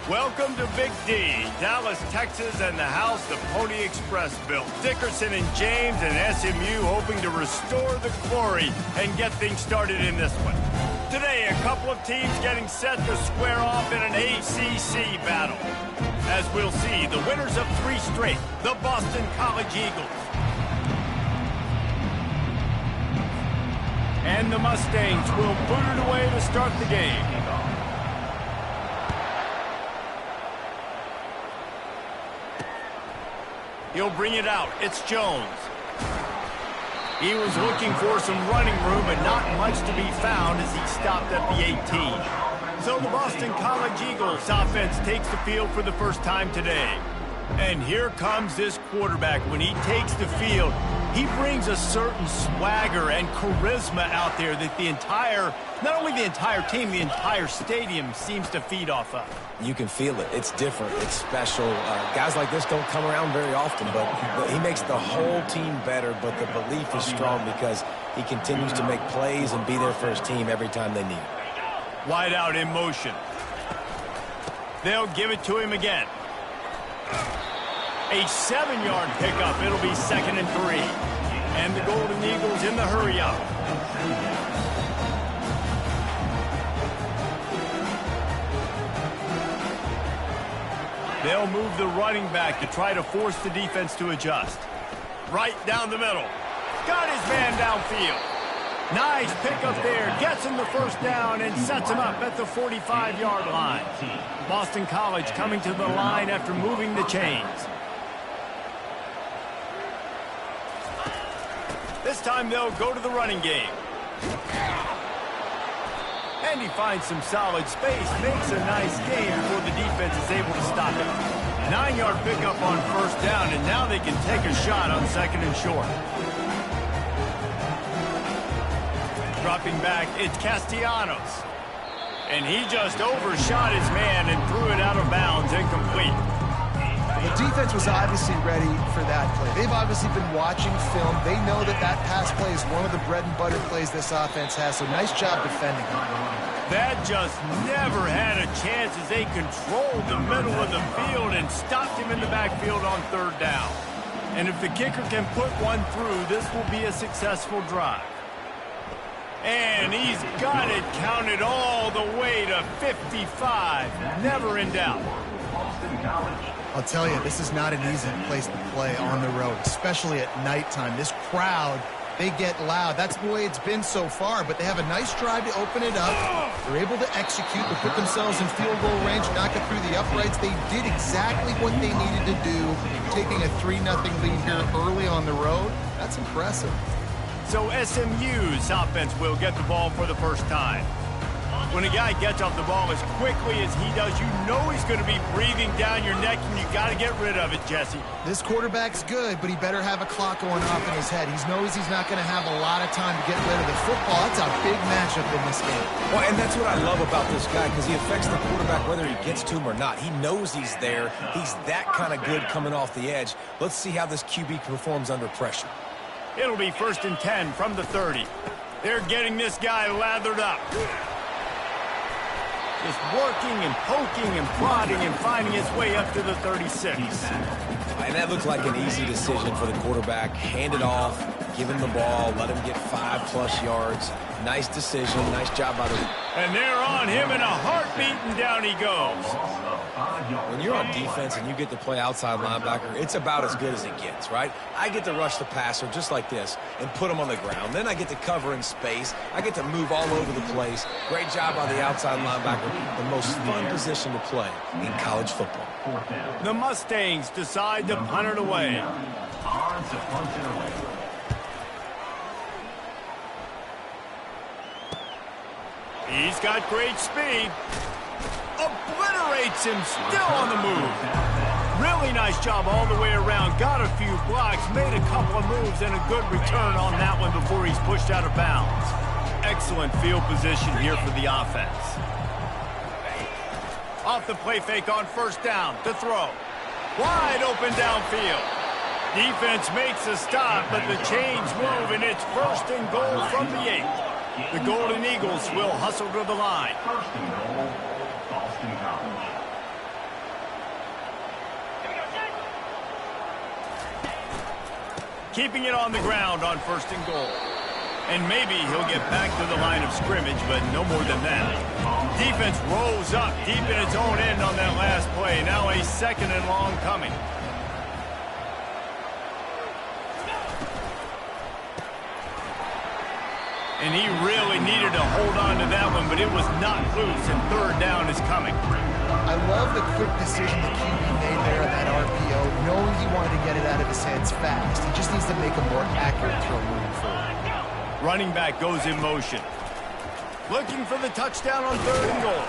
Welcome to Big D, Dallas, Texas, and the house the Pony Express built. Dickerson and James and SMU hoping to restore the glory and get things started in this one. Today, a couple of teams getting set to square off in an ACC battle. As we'll see, the winners of 3 straight, the Boston College Eagles. And the Mustangs will boot it away to start the game. He'll bring it out. It's Jones. He was looking for some running room, but not much to be found as he stopped at the 18. So the Boston College Eagles offense takes the field for the first time today. And here comes this quarterback. When he takes the field, he brings a certain swagger and charisma out there that not only the entire team, the entire stadium seems to feed off of. You can feel it. It's different. It's special. Guys like this don't come around very often, but he makes the whole team better, but the belief is strong because he continues to make plays and be there for his team every time they need it. Wide out in motion. They'll give it to him again. A 7-yard pickup. It'll be 2nd and 3. And the Golden Eagles in the hurry-up. They'll move the running back to try to force the defense to adjust. Right down the middle. Got his man downfield. Nice pickup there. Gets him the first down and sets him up at the 45-yard line. Boston College coming to the line after moving the chains. This time they'll go to the running game. And he finds some solid space, makes a nice game before the defense is able to stop it. 9-yard pickup on first down, and now they can take a shot on 2nd and short. Dropping back, it's Castellanos. And he just overshot his man and threw it out of bounds, incomplete. The defense was obviously ready for that play. They've obviously been watching film. They know that that pass play is one of the bread and butter plays this offense has, so nice job defending. That just never had a chance as they controlled the middle of the field and stopped him in the backfield on 3rd down. And if the kicker can put one through, this will be a successful drive. And he's got it counted all the way to 55. Never in doubt. I'll tell you, this is not an easy place to play on the road, especially at nighttime. This crowd, they get loud. That's the way it's been so far, but they have a nice drive to open it up. They're able to execute, to put themselves in field goal range, knock it through the uprights. They did exactly what they needed to do, taking a 3-0 lead here early on the road. That's impressive. So SMU's offense will get the ball for the first time. When a guy gets off the ball as quickly as he does, you know he's going to be breathing down your neck, and you got to get rid of it, Jesse. This quarterback's good, but he better have a clock going off in his head. He knows he's not going to have a lot of time to get rid of the football. That's a big matchup in this game. Well, and that's what I love about this guy, because he affects the quarterback whether he gets to him or not. He knows he's there. He's that kind of good coming off the edge. Let's see how this QB performs under pressure. It'll be 1st and 10 from the 30. They're getting this guy lathered up. Just working and poking and prodding and finding his way up to the 36. And that looked like an easy decision for the quarterback. Hand it off, give him the ball, let him get 5+ yards. Nice decision, nice job by the... And they're on him in a heartbeat, and down he goes. When you're on defense and you get to play outside linebacker, it's about as good as it gets, right? I get to rush the passer just like this and put him on the ground. Then I get to cover in space. I get to move all over the place. Great job by the outside linebacker. The most fun position to play in college football. The Mustangs decide to punt it away. He's got great speed. Obliterates him, still on the move. Really nice job all the way around. Got a few blocks, made a couple of moves, and a good return on that one before he's pushed out of bounds. Excellent field position here for the offense. Off the play fake on first down to throw. Wide open downfield. Defense makes a stop, but the chains move, and it's 1st and goal from the 8. The Golden Eagles will hustle to the line. keeping it on the ground on 1st and goal. And maybe he'll get back to the line of scrimmage, but no more than that. Defense rolls up deep in its own end on that last play. Now a 2nd and long coming. And he really needed to hold on to that one, but it was not loose, and 3rd down is coming. I love the quick decision the QB made there on that RPO, knowing he wanted to get it out of his hands fast. He just needs to make a more accurate throw moving forward. Running back goes in motion. Looking for the touchdown on 3rd and goal.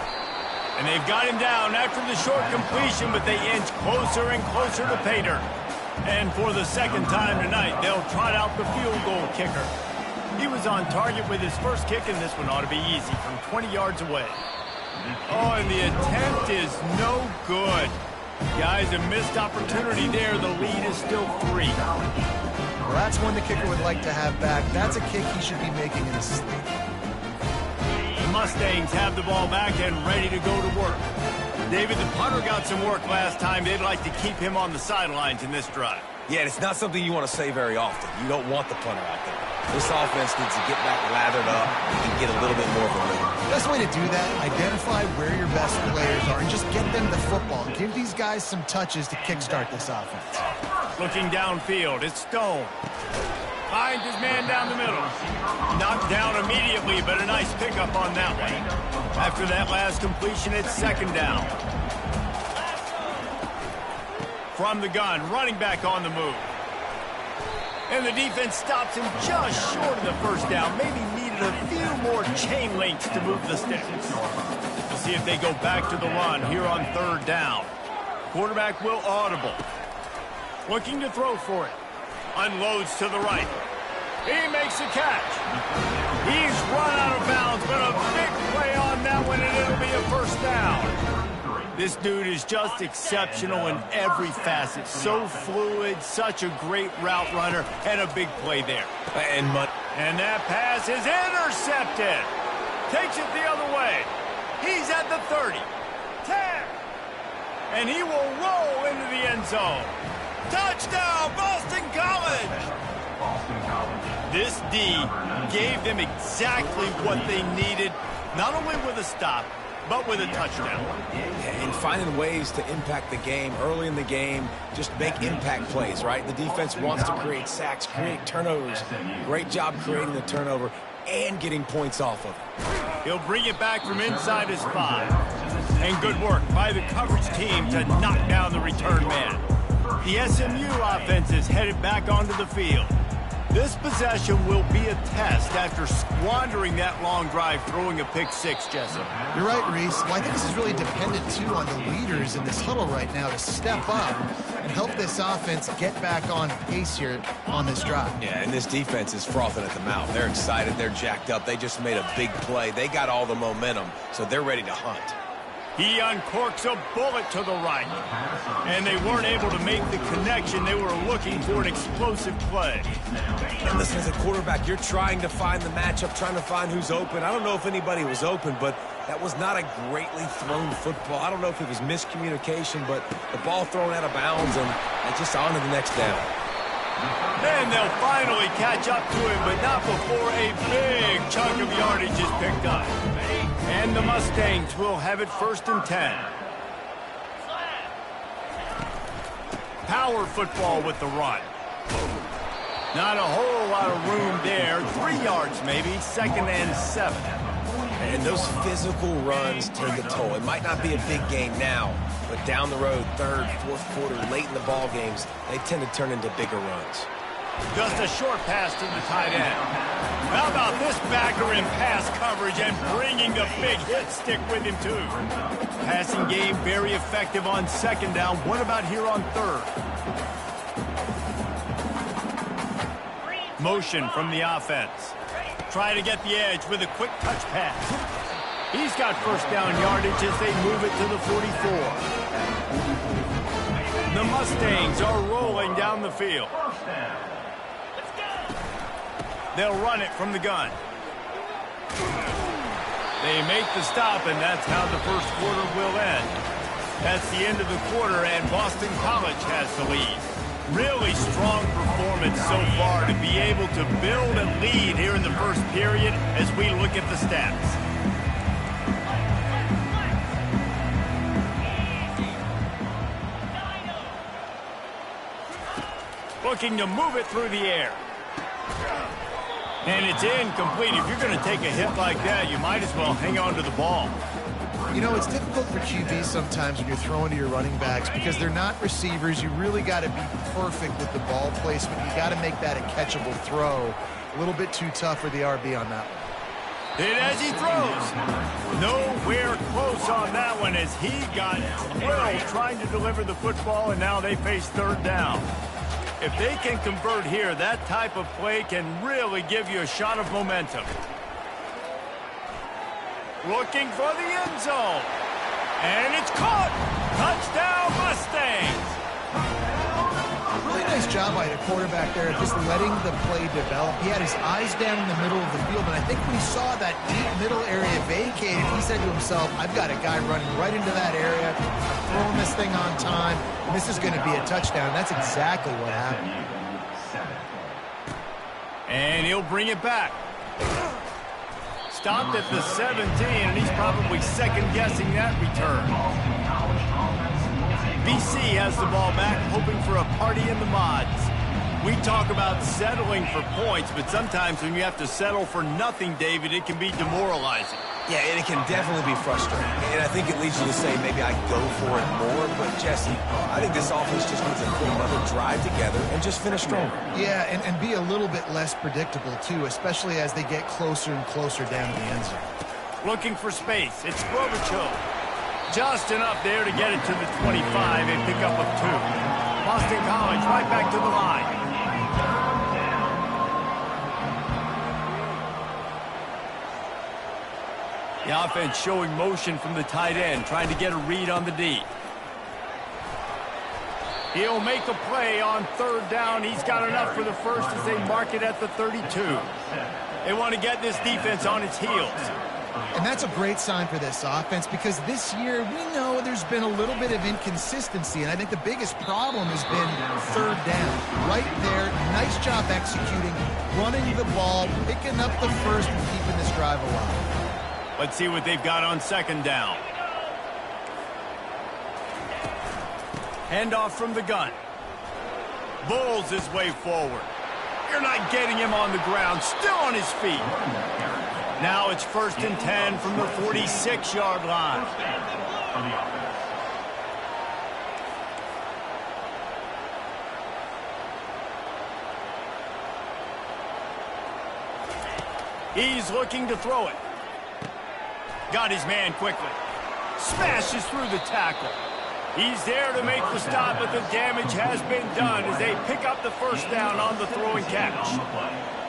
And they've got him down after the short completion, but they inch closer and closer to pay dirt. And for the 2nd time tonight, they'll trot out the field goal kicker. He was on target with his first kick, and this one ought to be easy from 20 yards away. Oh, and the attempt is no good. Guys, a missed opportunity there. The lead is still 3. Well, that's one the kicker would like to have back. That's a kick he should be making in his sleep. The Mustangs have the ball back and ready to go to work. David, the punter got some work last time. They'd like to keep him on the sidelines in this drive. Yeah, it's not something you want to say very often. You don't want the punter out there. This offense needs to get back lathered up and get a little bit more of a rhythm. Best way to do that, identify where your best players are and just get them the football. Give these guys some touches to kickstart this offense. Looking downfield, it's Stone. Finds his man down the middle. Knocked down immediately, but a nice pickup on that one. After that last completion, it's 2nd down. From the gun, running back on the move. And the defense stops him just short of the 1st down. Maybe needed a few more chain links to move the sticks. We'll see if they go back to the run here on 3rd down. Quarterback will audible. Looking to throw for it. Unloads to the right. He makes a catch. He's run out of bounds, but a big play on that one, and it'll be a 1st down. This dude is just exceptional in every facet. So fluid, such a great route runner, and a big play there. And that pass is intercepted. Takes it the other way. He's at the 30. 10. And he will roll into the end zone. Touchdown, Boston College! This D gave them exactly what they needed, not only with a stop, but with a touchdown. And finding ways to impact the game early in the game, just make impact plays, right? The defense wants to create sacks, create turnovers. Great job creating the turnover and getting points off of it. He'll bring it back from inside his 5. And good work by the coverage team to knock down the return man. The SMU offense is headed back onto the field. This possession will be a test after squandering that long drive, throwing a pick 6, Jessup. You're right, Reese. Well, I think this is really dependent, too, on the leaders in this huddle right now to step up and help this offense get back on pace here on this drive. Yeah, and this defense is frothing at the mouth. They're excited. They're jacked up. They just made a big play. They got all the momentum, so they're ready to hunt. He uncorks a bullet to the right. And they weren't able to make the connection. They were looking for an explosive play. And listen, as a quarterback, you're trying to find the matchup, trying to find who's open. I don't know if anybody was open, but that was not a greatly thrown football. I don't know if it was miscommunication, but the ball thrown out of bounds and just on to the next down. Then they'll finally catch up to him, but not before a big chunk of yardage is picked up. And the Mustangs will have it 1st and 10. Power football with the run. Not a whole lot of room there. 3 yards maybe, 2nd and 7. And those physical runs take a toll. It might not be a big game now, but down the road, 3rd, 4th quarter, late in the ball games, they tend to turn into bigger runs. Just a short pass to the tight end. How about this backer in pass coverage and bringing the big hit stick with him, too? Passing game very effective on 2nd down. What about here on 3rd? Motion from the offense. Try to get the edge with a quick touch pass. He's got 1st down yardage as they move it to the 44. The Mustangs are rolling down the field. They'll run it from the gun. They make the stop, and that's how the 1st quarter will end. That's the end of the quarter, and Boston College has the lead. Really strong performance so far to be able to build and lead here in the first period as we look at the stats. Looking to move it through the air. And it's incomplete. If you're going to take a hit like that, you might as well hang on to the ball. You know, it's difficult for QBs sometimes when you're throwing to your running backs because they're not receivers. You really got to be perfect with the ball placement. You got to make that a catchable throw. A little bit too tough for the RB on that one. And as he throws, nowhere close on that one as he got drilled trying to deliver the football, and now they face third down. If they can convert here, that type of play can really give you a shot of momentum. Looking for the end zone. And it's caught. Touchdown, Mustangs. Really nice job by the quarterback there of just letting the play develop. He had his eyes down in the middle of the field, and I think when he saw that deep middle area vacated, he said to himself, I've got a guy running right into that area, throwing this thing on time. This is going to be a touchdown. That's exactly what happened. And he'll bring it back. Stopped at the 17, and he's probably second-guessing that return. BC has the ball back, hoping for a party in the mods. We talk about settling for points, but sometimes when you have to settle for nothing, David, it can be demoralizing. Yeah, and it can definitely be frustrating. And I think it leads you to say maybe I go for it more. But, Jesse, I think this offense just needs to put another drive together and just finish stronger. Yeah, and be a little bit less predictable, too, especially as they get closer and closer down to the end zone. Looking for space. It's Klobuchar. Just enough there to get it to the 25 and pick up of 2. Boston College right back to the line. The offense showing motion from the tight end, trying to get a read on the D. He'll make a play on third down. He's got enough for the first as they mark it at the 32. They want to get this defense on its heels. And that's a great sign for this offense because this year we know there's been a little bit of inconsistency, and I think the biggest problem has been third down. Right there, nice job executing, running the ball, picking up the first, and keeping this drive alive. Let's see what they've got on second down. Handoff from the gun. Bulls his way forward. You're not getting him on the ground. Still on his feet. Now it's 1st and 10 from the 46-yard line. He's looking to throw it. Got his man quickly. Smashes through the tackle. He's there to make the stop, but the damage has been done as they pick up the first down on the throw and catch.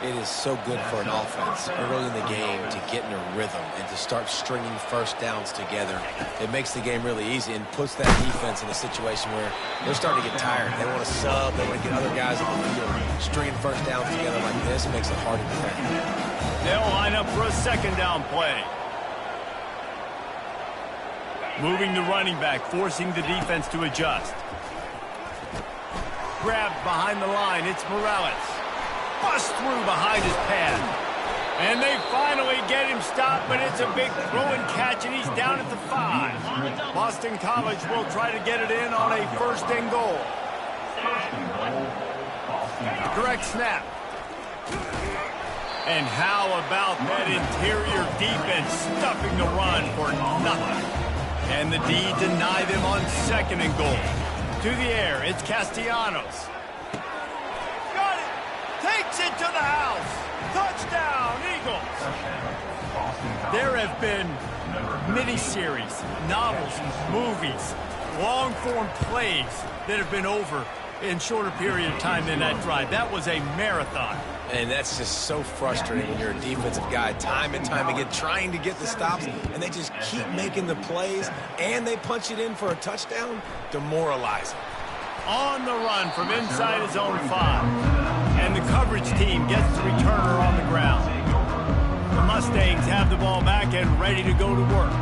It is so good for an offense early in the game to get in a rhythm and to start stringing first downs together. It makes the game really easy and puts that defense in a situation where they're starting to get tired. They want to sub. They want to get other guys on the field. Stringing first downs together like this makes it hard to defend. They'll line up for a second down play. Moving the running back, forcing the defense to adjust. Grabbed behind the line, it's Morales. Bust through behind his pad. And they finally get him stopped, but it's a big throw and catch, and he's down at the 5. Boston College will try to get it in on a 1st and goal. Direct snap. And how about that interior defense stuffing the run for nothing? And the D deny them on 2nd and goal. To the air, it's Castellanos. Got it! Takes it to the house! Touchdown, Eagles! There have been miniseries, novels, movies, long-form plays that have been over in shorter period of time than that drive. That was a marathon. And that's just so frustrating when you're a defensive guy time and time again trying to get the stops, and they just keep making the plays, and they punch it in for a touchdown. Demoralizing. On the run from inside his own 5. And the coverage team gets the returner on the ground. The Mustangs have the ball back and ready to go to work.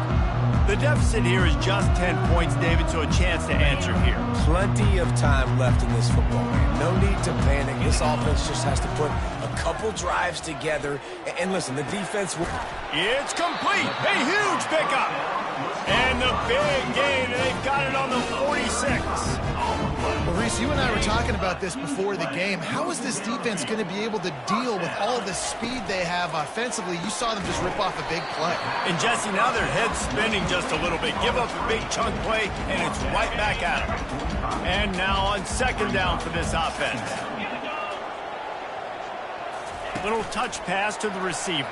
The deficit here is just 10 points, David, so a chance to answer here. Plenty of time left in this football game. No need to panic. This offense just has to put a couple drives together. And listen, the defense will... It's complete. A huge pickup. And the big gain, and they've got it on the 46. Well, Reese, you and I were talking about this before the game. How is this defense going to be able to deal with all the speed they have offensively? You saw them just rip off a big play. And Jesse, now their head's spinning just a little bit. Give up a big chunk play, and it's right back at them. And now on second down for this offense. Little touch pass to the receiver.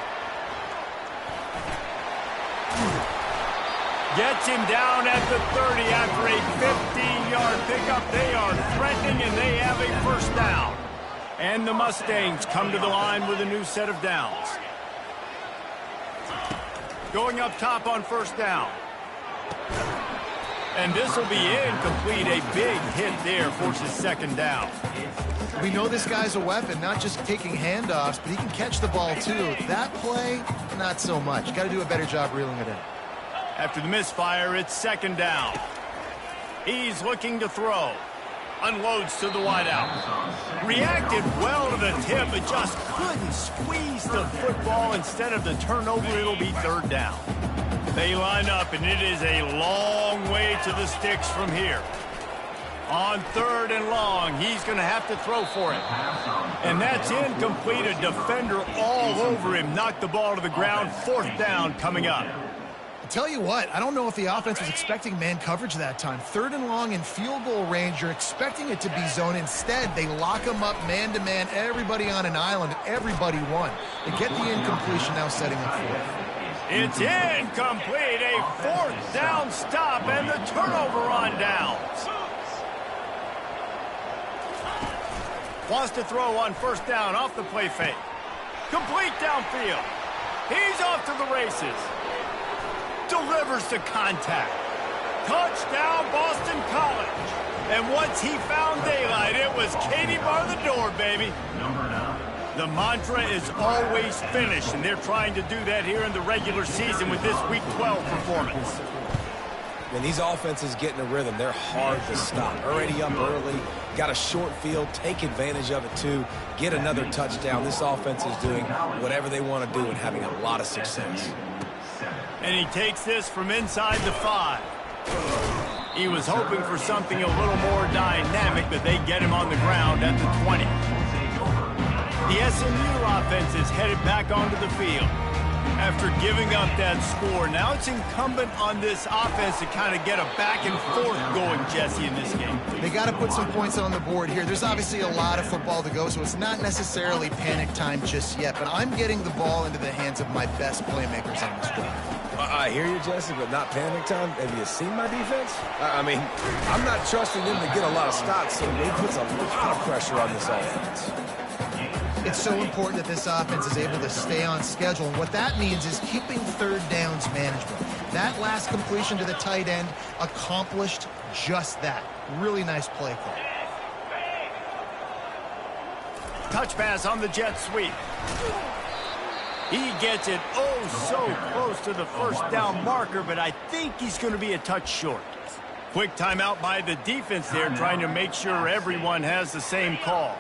Gets him down at the 30 after a 15-yard pickup. They are threatening, and they have a first down. And the Mustangs come to the line with a new set of downs. Going up top on first down. And this will be incomplete. A big hit there forces second down. We know this guy's a weapon, not just taking handoffs, but he can catch the ball too. That play, not so much. Got to do a better job reeling it in. After the misfire, it's second down. He's looking to throw. Unloads to the wideout. Reacted well to the tip, but just couldn't squeeze the football. Instead of the turnover, it'll be third down. They line up, and it is a long way to the sticks from here. On third and long, he's going to have to throw for it. And that's incomplete. A defender all over him. Knocked the ball to the ground. Fourth down coming up. Tell you what, I don't know if the offense was expecting man coverage that time. Third and long in field goal range, you're expecting it to be zone. Instead, they lock them up man-to-man, everybody on an island, everybody won. They get the incompletion, now setting up fourth. It's incomplete, a fourth down stop, and the turnover on downs. Wants to throw on first down off the play fake. Complete downfield. He's off to the races. Delivers to contact. Touchdown, Boston College. And once he found daylight, it was Katie bar the door, baby. The mantra is always finish, and they're trying to do that here in the regular season with this Week 12 performance. When these offenses get in a rhythm, they're hard to stop. Already up early, got a short field, take advantage of it too, get another touchdown. This offense is doing whatever they want to do and having a lot of success. And he takes this from inside the 5. He was hoping for something a little more dynamic, but they get him on the ground at the 20. The SMU offense is headed back onto the field. After giving up that score, now it's incumbent on this offense to kind of get a back and forth going, Jesse, in this game. They got to put some points on the board here. There's obviously a lot of football to go, so it's not necessarily panic time just yet, but I'm getting the ball into the hands of my best playmakers on this drive. I hear you, Jesse, but not panic time. Have you seen my defense? I mean, I'm not trusting them to get a lot of stops, so it puts a lot of pressure on this offense. It's so important that this offense is able to stay on schedule, and what that means is keeping third downs manageable. That last completion to the tight end accomplished just that. Really nice play call. Touch pass on the jet sweep. He gets it so close to the first down marker, but I think he's going to be a touch short. Quick timeout by the defense there, trying to make sure everyone has the same call.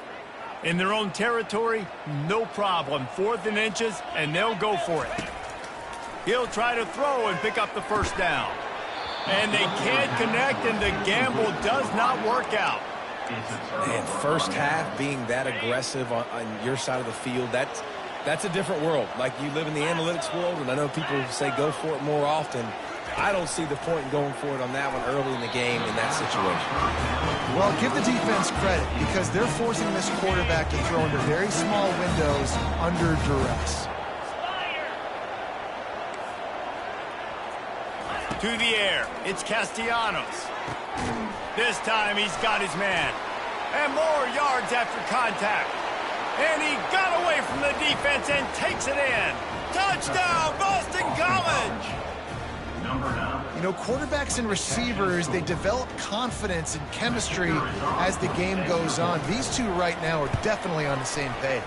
In their own territory, no problem. 4th and inches, and they'll go for it. He'll try to throw and pick up the first down. And they can't connect, and the gamble does not work out. Man, first half being that aggressive on your side of the field, that's a different world. Like, you live in the analytics world, and I know people say go for it more often. I don't see the point in going for it on that one early in the game in that situation. Well, give the defense credit because they're forcing this quarterback to throw into very small windows under duress. To the air, it's Castellanos. This time he's got his man. And more yards after contact. And he got away from the defense and takes it in. Touchdown, Boston College! You know, quarterbacks and receivers, they develop confidence and chemistry as the game goes on. These two right now are definitely on the same page.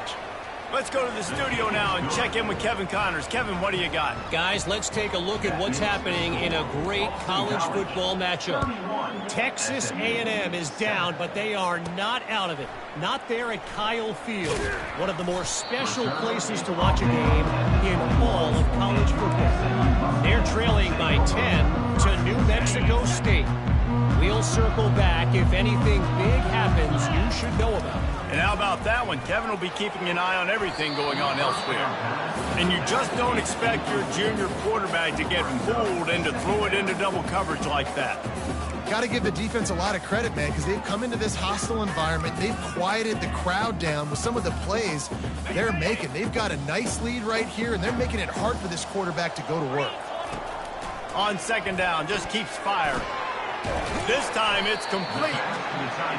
Let's go to the studio now and check in with Kevin Connors. Kevin, what do you got? Guys, let's take a look at what's happening in a great college football matchup. Texas A&M is down, but they are not out of it. Not there at Kyle Field, one of the more special places to watch a game in all of college football. They're trailing by 10 to New Mexico State. We'll circle back if anything big happens you should know about. And how about that one? Kevin will be keeping an eye on everything going on elsewhere. And you just don't expect your junior quarterback to get fooled and to throw it into double coverage like that. Got to give the defense a lot of credit, man, because they've come into this hostile environment. They've quieted the crowd down with some of the plays they're making. They've got a nice lead right here, and they're making it hard for this quarterback to go to work. On second down, just keeps firing. This time it's complete.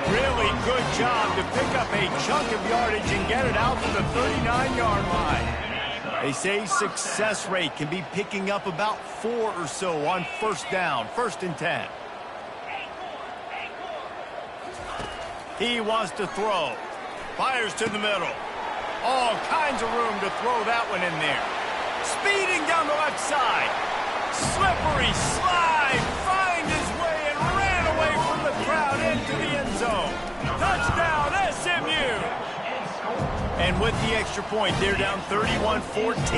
Really good job to pick up a chunk of yardage and get it out to the 39-yard line. They say success rate can be picking up about 4 or so on first down, 1st and 10. He wants to throw. Fires to the middle. All kinds of room to throw that one in there. Speeding down the left side. Slippery slide. Find his way and ran away from the crowd into the end zone. Touchdown, SMU. And with the extra point, they're down 31-14.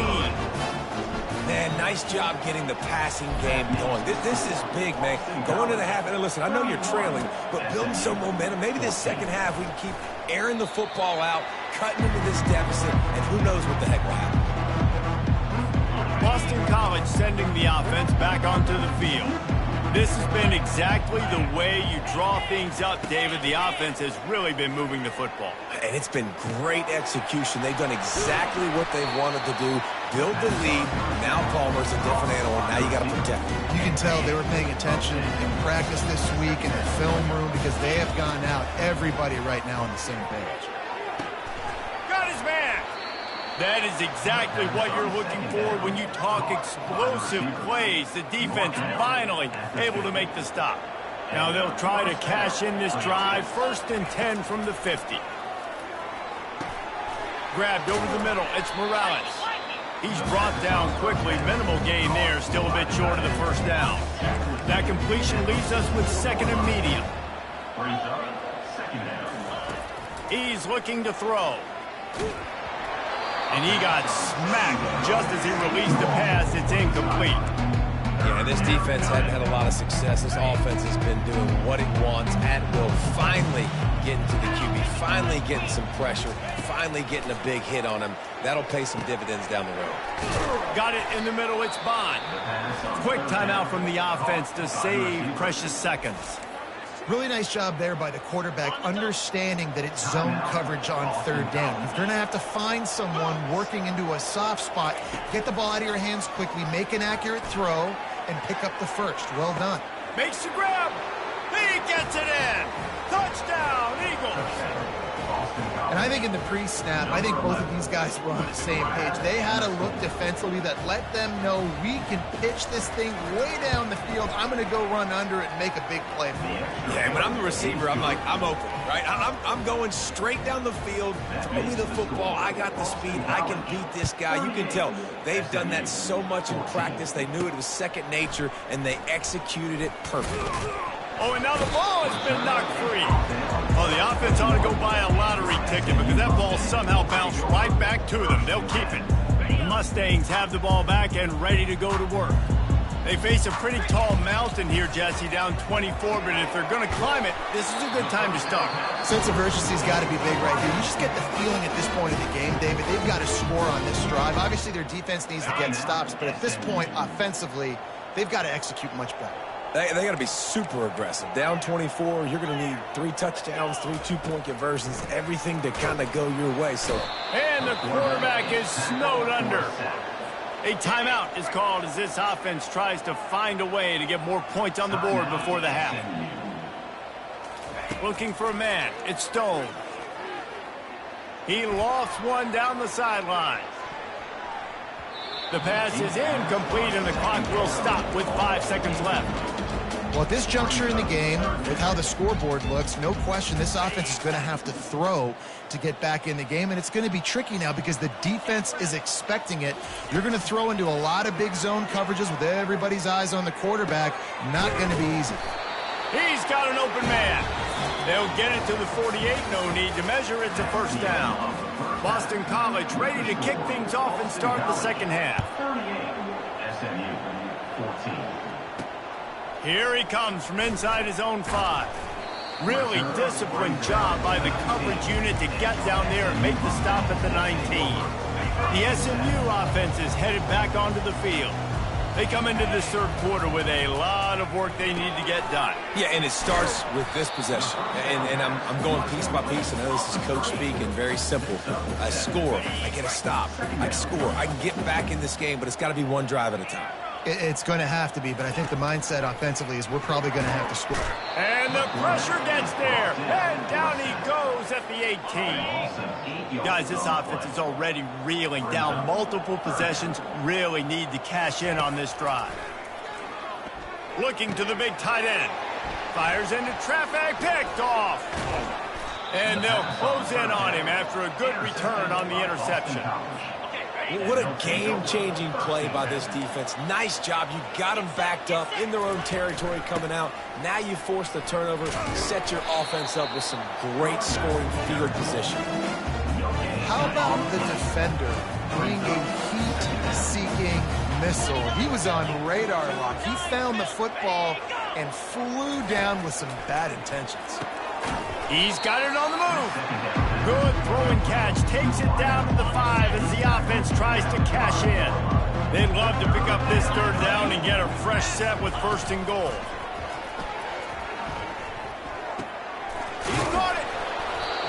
Man, nice job getting the passing game going. This is big, man. Going into the half, and listen, I know you're trailing, but building some momentum. Maybe this second half we can keep airing the football out, cutting into this deficit, and who knows what the heck will happen. Boston College sending the offense back onto the field. This has been exactly the way you draw things up, David. The offense has really been moving the football. And it's been great execution. They've done exactly what they've wanted to do. Build the lead. Now Palmer's a different animal. Now you got to protect him. You can tell they were paying attention in practice this week in the film room because they have gone out, everybody right now on the same page. Got his man. That is exactly what you're looking for when you talk explosive plays. The defense finally able to make the stop. Now they'll try to cash in this drive. 1st and 10 from the 50. Grabbed over the middle. It's Morales. He's brought down quickly. Minimal gain there. Still a bit short of the 1st down. That completion leaves us with 2nd and medium. He's looking to throw. And he got smacked just as he released the pass. It's incomplete. Yeah, this defense hadn't had a lot of success. This offense has been doing what it wants at will. Finally getting to the QB. Finally getting some pressure. Finally getting a big hit on him. That'll pay some dividends down the road. Got it in the middle. It's Bond. Quick timeout from the offense to save precious seconds. Really nice job there by the quarterback, understanding that it's zone coverage on 3rd down. You're going to have to find someone working into a soft spot, get the ball out of your hands quickly, make an accurate throw, and pick up the 1st. Well done. Makes the grab. He gets it in. Touchdown, Eagles. And I think in the pre-snap, I think both of these guys were on the same page. They had a look defensively that let them know we can pitch this thing way down the field. I'm going to go run under it and make a big play for it. Yeah, when I'm the receiver, I'm like, I'm open, right? I'm going straight down the field. Throw me the football. I got the speed. I can beat this guy. You can tell they've done that so much in practice. They knew it was second nature, and they executed it perfectly. Oh, and now the ball has been knocked free. Oh, the offense ought to go buy a lottery ticket because that ball somehow bounced right back to them. They'll keep it. The Mustangs have the ball back and ready to go to work. They face a pretty tall mountain here, Jesse, down 24, but if they're going to climb it, this is a good time to start. Sense of urgency's got to be big right here. You just get the feeling at this point of the game, David, they've got to score on this drive. Obviously, their defense needs to get stops, but at this point, offensively, they've got to execute much better. They got to be super aggressive. Down 24, you're going to need 3 touchdowns, 3 two-point conversions, everything to kind of go your way. And the quarterback is snowed under. A timeout is called as this offense tries to find a way to get more points on the board before the half. Looking for a man. It's Stone. He lofts one down the sideline. The pass is incomplete, and the clock will stop with 5 seconds left. Well, at this juncture in the game, with how the scoreboard looks, no question this offense is going to have to throw to get back in the game, and it's going to be tricky now because the defense is expecting it. You're going to throw into a lot of big zone coverages with everybody's eyes on the quarterback. Not going to be easy. He's got an open man. They'll get it to the 48. No need to measure. It's a first down. Boston College ready to kick things off and start the second half. Here he comes from inside his own 5. Really disciplined job by the coverage unit to get down there and make the stop at the 19. The SMU offense is headed back onto the field. They come into this third quarter with a lot of work they need to get done. Yeah, and it starts with this possession. And I'm going piece by piece. I know this is coach speaking, very simple. I score, I get a stop, I score. I can get back in this game, but it's got to be one drive at a time. It's going to have to be, but I think the mindset offensively is we're probably going to have to score. And the pressure gets there, and down he goes at the 18. Guys, this offense is already reeling down multiple possessions, really need to cash in on this drive. Looking to the big tight end. Fires into traffic, picked off. And they'll close in on him after a good return on the interception. What a game-changing play by this defense. Nice job. You got them backed up in their own territory coming out. Now you force the turnover, set your offense up with some great scoring field position. How about the defender being a heat-seeking missile? He was on radar lock. He found the football and flew down with some bad intentions. He's got it on the move. Good throw and catch. Takes it down to the 5 as the offense tries to cash in. They'd love to pick up this third down and get a fresh set with first and goal. He's got it.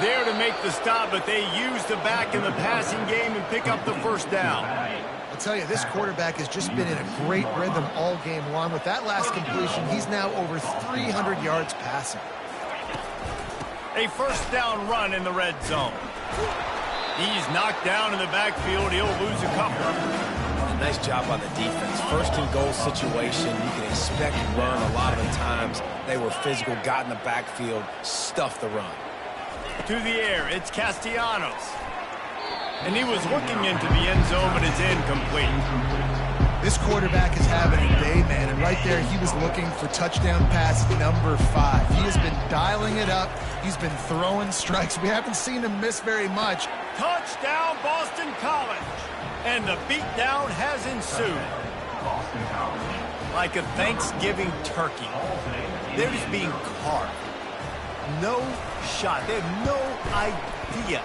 There to make the stop, but they use the back in the passing game and pick up the first down. I'll tell you, this quarterback has just been in a great rhythm all game long. With that last completion, he's now over 300 yards passing. A first down run in the red zone. He's knocked down in the backfield. He'll lose a couple. Nice job by the defense. First and goal situation. You can expect run a lot of the times. They were physical, got in the backfield, stuffed the run. To the air, it's Castellanos. And he was looking into the end zone, but it's incomplete. This quarterback is having a day, man, and right there he was looking for touchdown pass number 5. He has been dialing it up. He's been throwing strikes. We haven't seen him miss very much. Touchdown, Boston College. And the beatdown has ensued. Like a Thanksgiving turkey. They're just being carved. No shot. They have no idea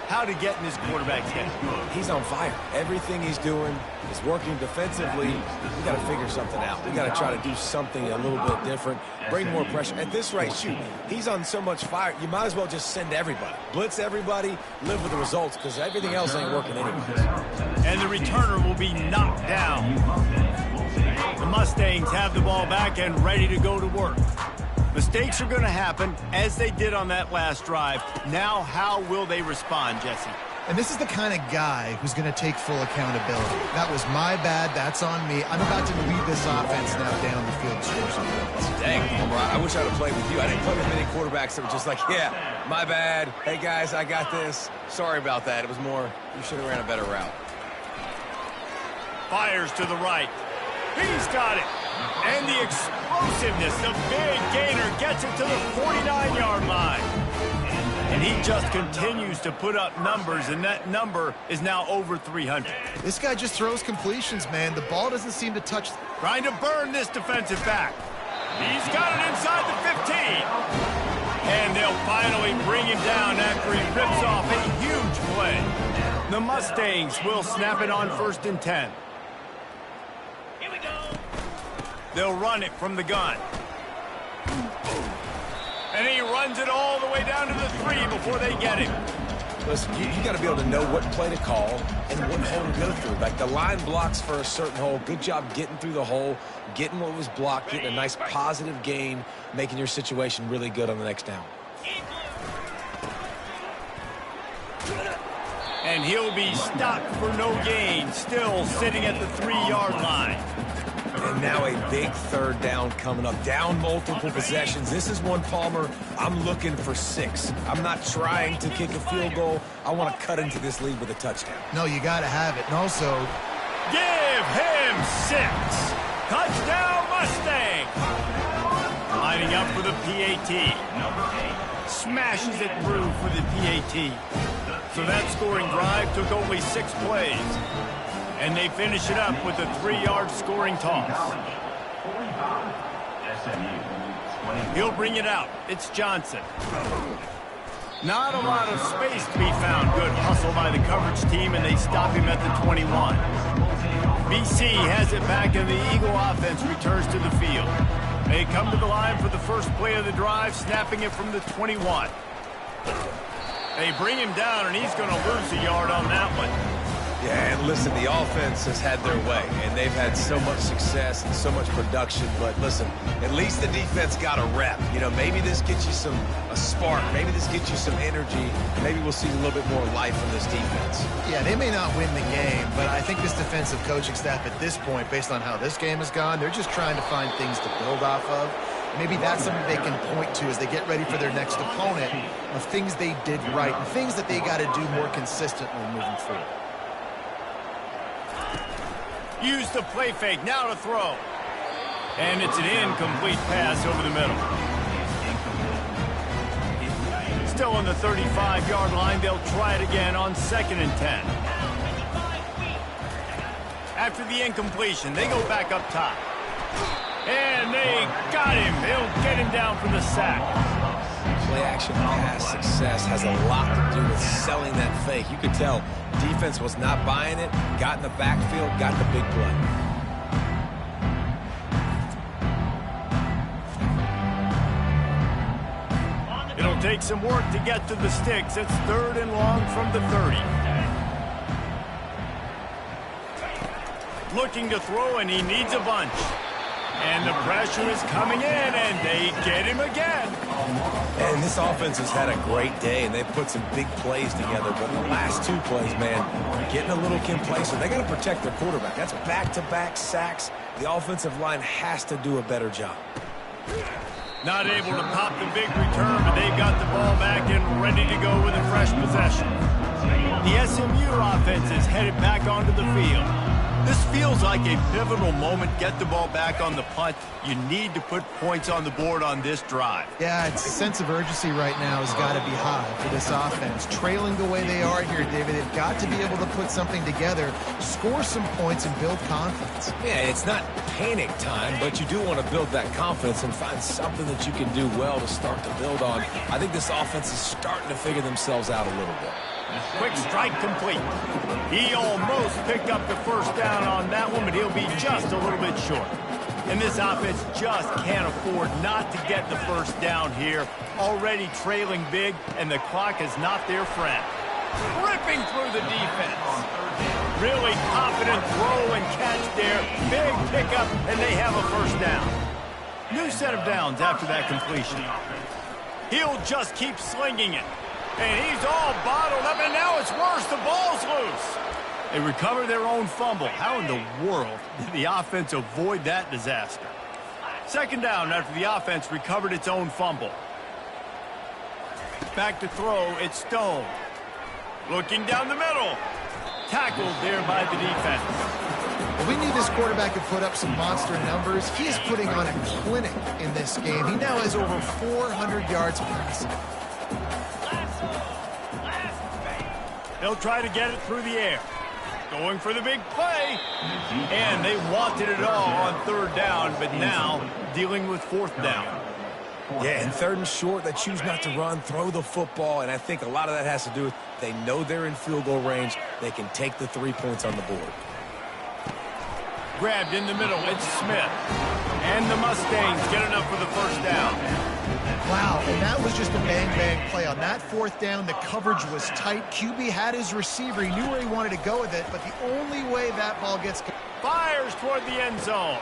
how to get in this quarterback's head. He's on fire. Everything he's doing is working defensively. We got to figure something out. We got to try to do something a little bit different, bring more pressure. At this rate, shoot, he's on so much fire, you might as well just send everybody. Blitz everybody, live with the results, because everything else ain't working anyways. And the returner will be knocked down. The Mustangs have the ball back and ready to go to work. Mistakes are going to happen, as they did on that last drive. Now, how will they respond, Jesse? And this is the kind of guy who's going to take full accountability. That was my bad. That's on me. I'm about to lead this offense now down the field and score some points. Dang, I wish I'd have played with you. I didn't play with many quarterbacks that were just like, yeah, my bad. Hey, guys, I got this. Sorry about that. It was more, you should have ran a better route. Fires to the right. He's got it. And the explosiveness, the big gainer gets it to the 49-yard line. And he just continues to put up numbers, and that number is now over 300. This guy just throws completions, man. The ball doesn't seem to touch. Trying to burn this defensive back. He's got it inside the 15. And they'll finally bring him down after he rips off a huge play. The Mustangs will snap it on 1st and 10. They'll run it from the gun. And he runs it all the way down to the 3 before they get him. Listen, you got to be able to know what play to call and what hole to go through. Like the line blocks for a certain hole. Good job getting through the hole, getting what was blocked, getting a nice positive gain, making your situation really good on the next down. And he'll be stopped for no gain, still sitting at the 3-yard line. And Now a big third down coming up. Down multiple possessions. This is one, Palmer, I'm looking for 6. I'm not trying to kick a field goal. I want to cut into this lead with a touchdown. No, you got to have it. And also, give him 6. Touchdown, Mustang. Lining up for the PAT. Smashes it through for the PAT. So that scoring drive took only 6 plays. And they finish it up with a 3-yard scoring toss. He'll bring it out. It's Johnson. Not a lot of space to be found. Good hustle by the coverage team, and they stop him at the 21. BC has it back, and the Eagle offense returns to the field. They come to the line for the first play of the drive, snapping it from the 21. They bring him down, and he's going to lose a yard on that one. Yeah, and listen, the offense has had their way, and they've had so much success and so much production. But listen, at least the defense got a rep. You know, maybe this gets you a spark. Maybe this gets you some energy. Maybe we'll see a little bit more life from this defense. yeah, they may not win the game, but I think this defensive coaching staff at this point, based on how this game has gone, they're just trying to find things to build off of. Maybe that's something they can point to as they get ready for their next opponent of things they did right and things that they got to do more consistently moving forward. Use the play fake, now to throw. And it's an incomplete pass over the middle. Still on the 35-yard line, they'll try it again on 2nd and 10. After the incompletion, they go back up top. And they got him. They'll get him down for the sack. Play-action pass success has a lot to do with selling that fake. You could tell defense was not buying it, got in the backfield, got the big play. It'll take some work to get to the sticks. It's 3rd and long from the 30. Looking to throw, and he needs a bunch. And the pressure is coming in, and they get him again. And this offense has had a great day, and they've put some big plays together. But the last 2 plays, man, getting a little complacent. They got to protect their quarterback. That's back-to-back sacks. The offensive line has to do a better job. Not able to pop the big return, but they've got the ball back and ready to go with a fresh possession. The SMU offense is headed back onto the field. This feels like a pivotal moment. Get the ball back on the punt. You need to put points on the board on this drive. Yeah, it's a sense of urgency right now has got to be high for this offense. Trailing the way they are here, David, they've got to be able to put something together, score some points, and build confidence. Yeah, it's not panic time, but you do want to build that confidence and find something that you can do well to start to build on. I think this offense is starting to figure themselves out a little bit. Quick strike complete. He almost picked up the first down on that one, but he'll be just a little bit short. And this offense just can't afford not to get the first down here. Already trailing big, and the clock is not their friend. Ripping through the defense. Really confident throw and catch there. Big pickup, and they have a first down. New set of downs after that completion. He'll just keep slinging it. And he's all bottled up, and now it's worse. The ball's loose. They recover their own fumble. How in the world did the offense avoid that disaster? 2nd down after the offense recovered its own fumble. Back to throw, it's Stone. Looking down the middle. Tackled there by the defense. Well, we knew this quarterback could put up some monster numbers. He is putting on a clinic in this game. He now has over 400 yards passing. They'll try to get it through the air. Going for the big play. And they wanted it all on 3rd down, but now dealing with 4th down. Yeah, and 3rd and short, they choose not to run, throw the football, and I think a lot of that has to do with they know they're in field goal range. They can take the 3 points on the board. Grabbed in the middle, it's Smith. And the Mustangs get enough for the first down. Wow, and that was just a bang-bang play. On that 4th down, the coverage was tight. QB had his receiver. He knew where he wanted to go with it, but the only way that ball gets... Fires toward the end zone.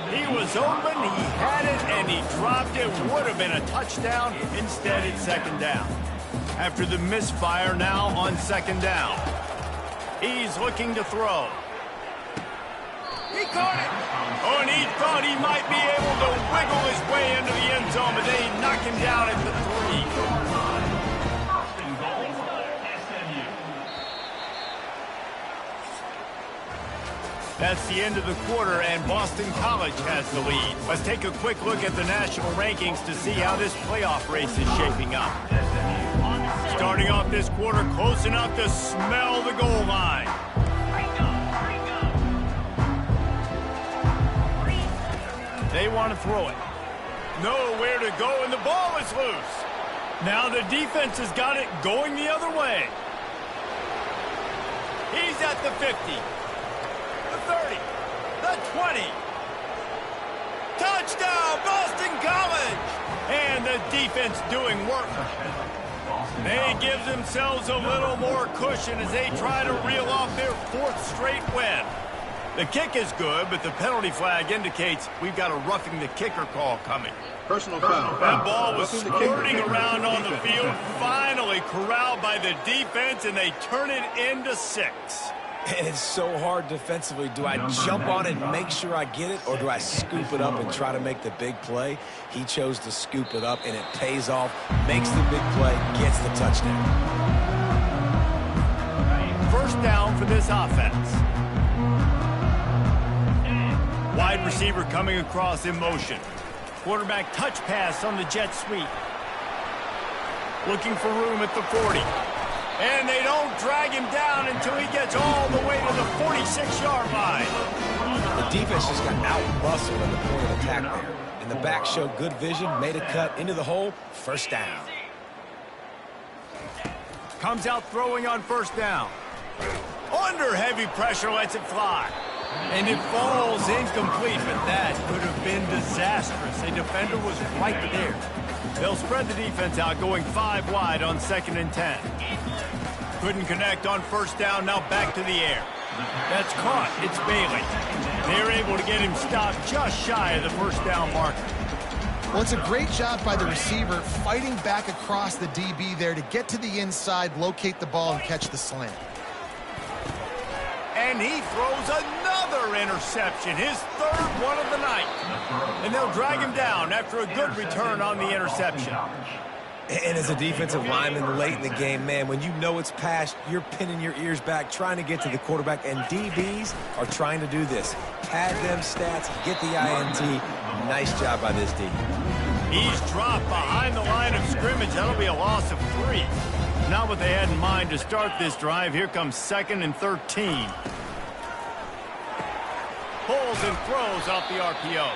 He was open, he had it, and he dropped it. Would have been a touchdown. Instead, it's 2nd down. After the misfire, now on 2nd down. He's looking to throw. He caught it. Oh, and he thought he might be able to wiggle his way into the end zone, but they knock him down at the 3. That's the end of the quarter, and Boston College has the lead. Let's take a quick look at the national rankings to see how this playoff race is shaping up. Starting off this quarter, close enough to smell the goal line. They want to throw it. Nowhere to go, and the ball is loose. Now the defense has got it going the other way. He's at the 50. The 30. The 20. Touchdown, Boston College! And the defense doing work. They give themselves a little more cushion as they try to reel off their 4th straight win. The kick is good, but the penalty flag indicates we've got a roughing the kicker call coming. Personal foul. That ball was squirting around on the field, finally corralled by the defense, and they turn it into 6. And it's so hard defensively. Do I jump on it and make sure I get it, or do I scoop it up and try to make the big play? He chose to scoop it up, and it pays off, makes the big play, gets the touchdown. First down for this offense. Wide receiver coming across in motion. Quarterback touch pass on the jet sweep. Looking for room at the 40. And they don't drag him down until he gets all the way to the 46-yard line. The defense just got out-muscled at the point of attack there. And the back showed good vision, made a cut into the hole, first down. Comes out throwing on first down. Under heavy pressure, lets it fly. And it falls incomplete, but that could have been disastrous. A defender was right there. They'll spread the defense out, going 5 wide on 2nd and 10. Couldn't connect on first down, now back to the air. That's caught. It's Bailey. They're able to get him stopped just shy of the first down marker. Well, it's a great job by the receiver fighting back across the DB there to get to the inside, locate the ball, and catch the slant. And he throws another interception, his 3rd one of the night. And they'll drag him down after a good return on the interception. And as a defensive lineman late in the game, man, when you know it's past, you're pinning your ears back, trying to get to the quarterback, and DBs are trying to do this. Pad them stats, get the INT. Nice job by this D. He's dropped behind the line of scrimmage. That'll be a loss of 3. Not what they had in mind to start this drive. Here comes 2nd and 13. Pulls and throws off the RPO.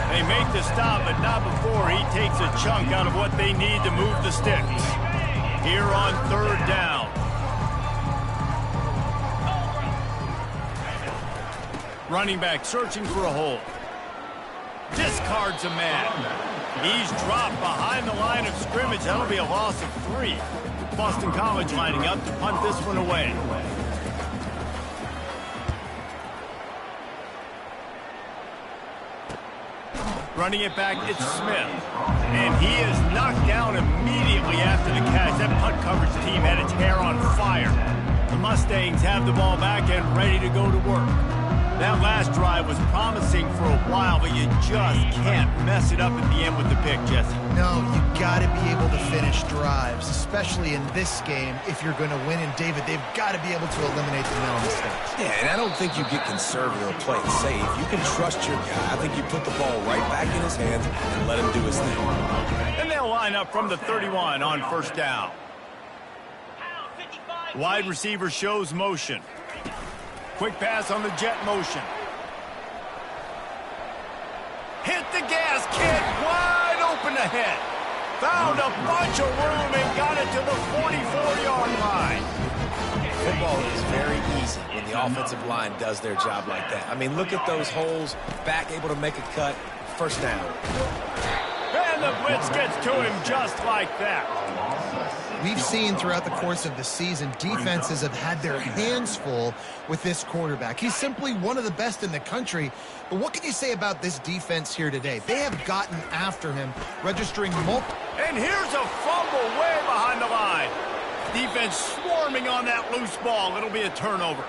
They make the stop, but not before he takes a chunk out of what they need to move the sticks. Here on 3rd down. Running back searching for a hole. Discards a man. He's dropped behind the line of scrimmage. That'll be a loss of 3. Boston College lining up to punt this one away. Running it back, it's Smith. And he is knocked down immediately after the catch. That punt coverage team had its hair on fire. The Mustangs have the ball back and ready to go to work. That last drive was promising for a while, but you just can't mess it up at the end with the pick, Jesse. No, you got to be able to finish drives, especially in this game. If you're going to win, and David, they've got to be able to eliminate the mental mistakes. Yeah, and I don't think you get conservative or play it safe. You can trust your guy. I think you put the ball right back in his hands and let him do his thing. And they'll line up from the 31 on first down. Wide receiver shows motion. Quick pass on the jet motion. Hit the gas, kid, wide open ahead. Found a bunch of room and got it to the 44-yard line. Football is very easy when the offensive line does their job like that. I mean, look at those holes, back able to make a cut, first down. And the blitz gets to him just like that. We've seen throughout the course of the season, defenses have had their hands full with this quarterback. He's simply one of the best in the country. But what can you say about this defense here today? They have gotten after him, registering multiple. And here's a fumble way behind the line. Defense swarming on that loose ball. It'll be a turnover.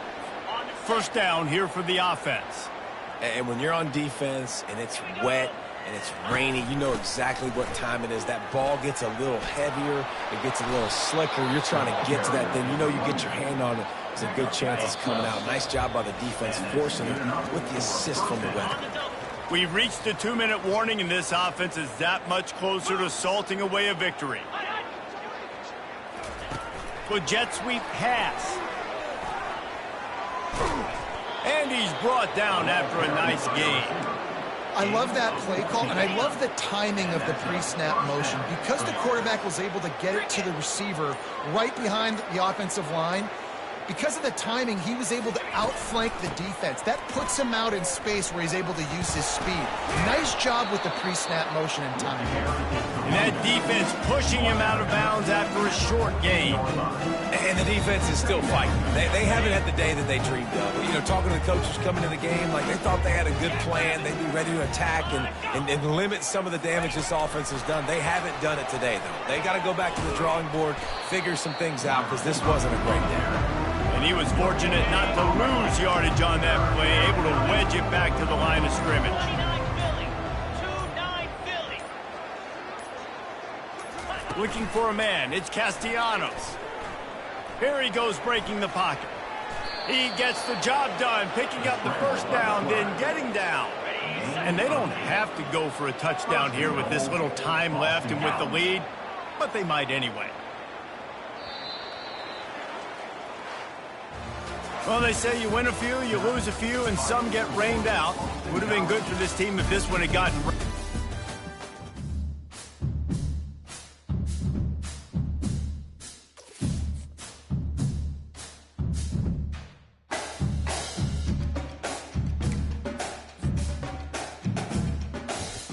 First down here for the offense. And when you're on defense and it's wet and it's rainy, you know exactly what time it is. That ball gets a little heavier. It gets a little slicker. You're trying to get to that thing. You know you get your hand on it. There's a good chance it's coming out. Nice job by the defense forcing it with the assist from the weather. We've reached the 2-minute warning, and this offense is that much closer to salting away a victory. With jet sweep pass. And he's brought down after a nice gain. I love that play call, and I love the timing of the pre-snap motion. Because the quarterback was able to get it to the receiver right behind the offensive line, because of the timing, he was able to outflank the defense. That puts him out in space where he's able to use his speed. Nice job with the pre-snap motion and timing. And that defense pushing him out of bounds after a short gain. And the defense is still fighting. They haven't had the day that they dreamed of. You know, talking to the coaches coming to the game, like they thought they had a good plan. They'd be ready to attack and limit some of the damage this offense has done. They haven't done it today, though. They got to go back to the drawing board, figure some things out, because this wasn't a great day. And he was fortunate not to lose yardage on that play, able to wedge it back to the line of scrimmage. 2-9 Philly. Looking for a man, it's Castellanos. Here he goes breaking the pocket. He gets the job done, picking up the first down, then getting down. And they don't have to go for a touchdown here with this little time left and with the lead, but they might anyway. Well, they say you win a few, you lose a few, and some get rained out. Would have been good for this team if this one had gotten...